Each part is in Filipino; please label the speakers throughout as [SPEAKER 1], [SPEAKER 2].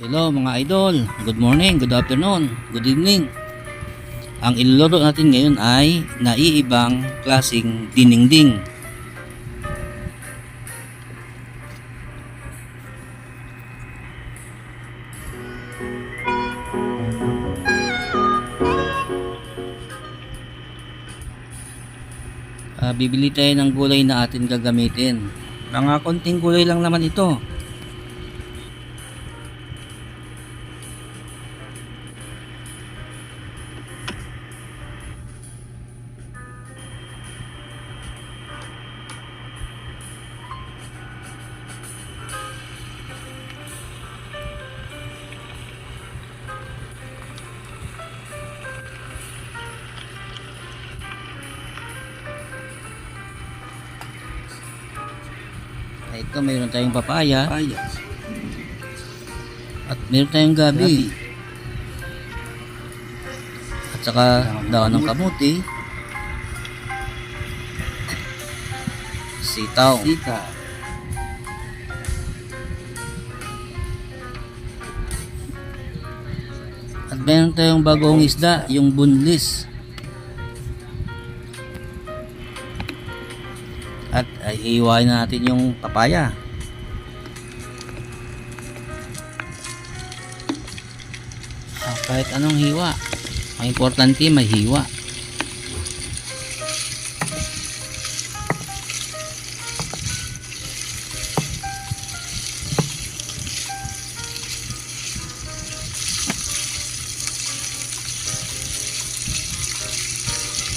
[SPEAKER 1] Hello mga idol, good morning, good afternoon, good evening. Ang iluluto natin ngayon ay naiibang klasing dinengding. Bibili tayo ng gulay na atin gagamitin. Mga konting gulay lang naman ito. Ito, mayroon tayong papaya. At mayroon tayong gabi. At saka daon ng kamuti. Sitaw. At mayroon tayong bagong isda, yung bunlis. At iiwain na natin yung papaya. Kahit anong hiwa, ang importante may hiwa.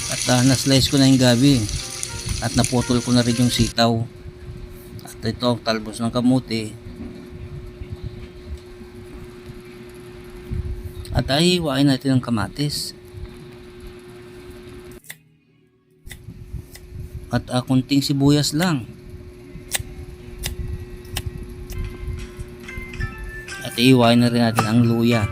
[SPEAKER 1] At na-slice ko na yung gabi. At naputol ko na rin yung sitaw. At ito, talbos ng kamuti. At hiwain natin ang kamatis. At kunting sibuyas lang. At hiwain na rin natin ang luya.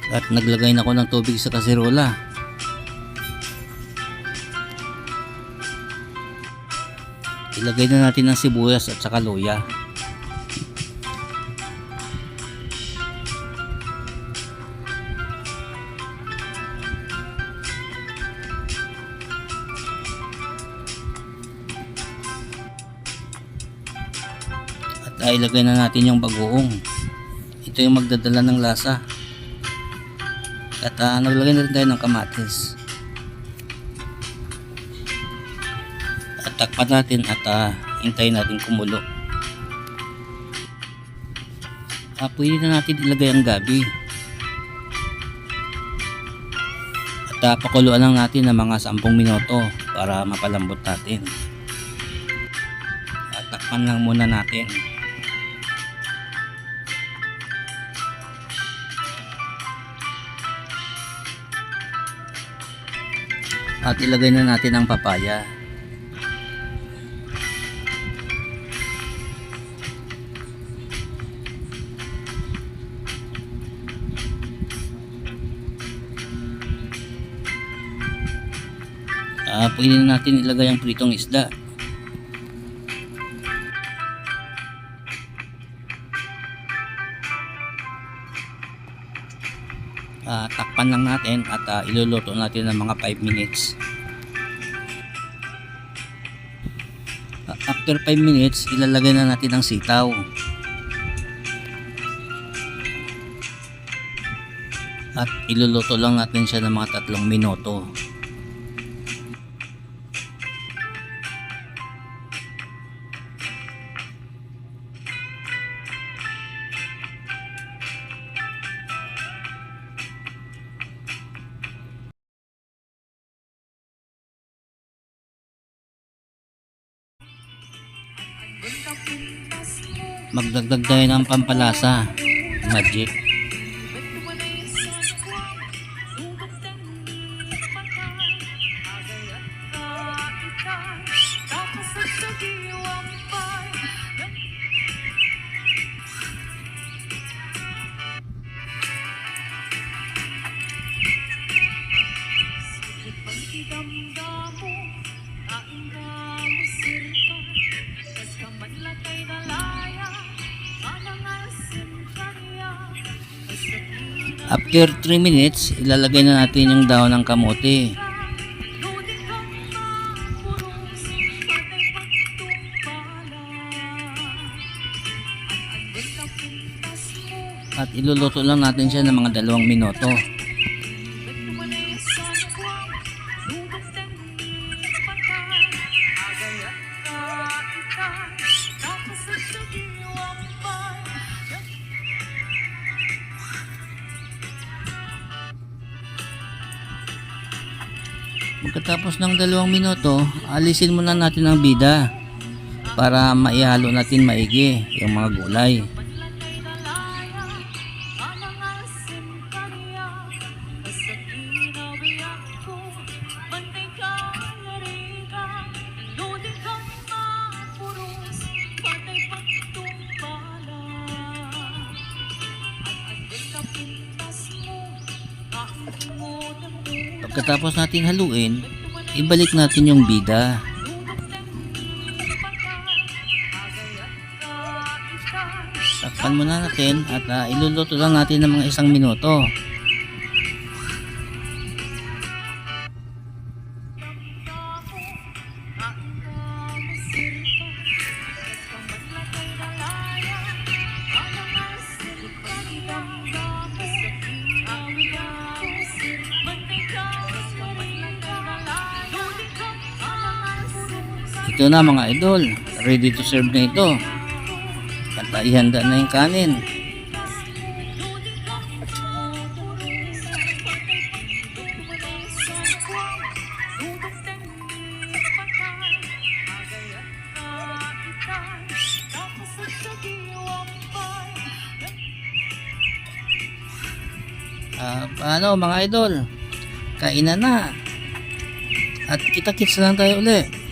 [SPEAKER 1] At naglagay na ako ng tubig sa kasirola. Ilagay na natin ang sibuyas at saka luya. At ilagay na natin yung bagoong. Ito yung magdadala ng lasa. At naglagay na rin tayo ng kamatis. At takpan natin at hintayin natin kumulo. Pwede na natin ilagay ang gabi. At pakuluan lang natin ng mga 10 minuto para mapalambot natin. At takpan lang muna natin. At ilagay na natin ang papaya. Pwede na natin ilagay ang pritong isda. Takpan lang natin at iluluto natin ng mga 5 minutes. After 5 minutes, ilalagay na natin ang sitaw. At iluluto lang natin siya ng mga 3 minuto. Magdagdag tayo ng pampalasa, magic. After 3 minutes, ilalagay na natin yung dahon ng kamote. At iluluto lang natin siya ng mga 2 minuto. Pagkatapos ng 2 minuto, alisin muna natin ang bida para maihalo natin maigi yung mga gulay. Pagkatapos natin haluin, ibalik natin yung bida. Takpan muna natin at iluluto lang natin ng mga 1 minuto. Ito na mga idol, ready to serve na ito. At ihanda na yung kanin. Paano mga idol? Kainan na. At kita-kits lang tayo ulit.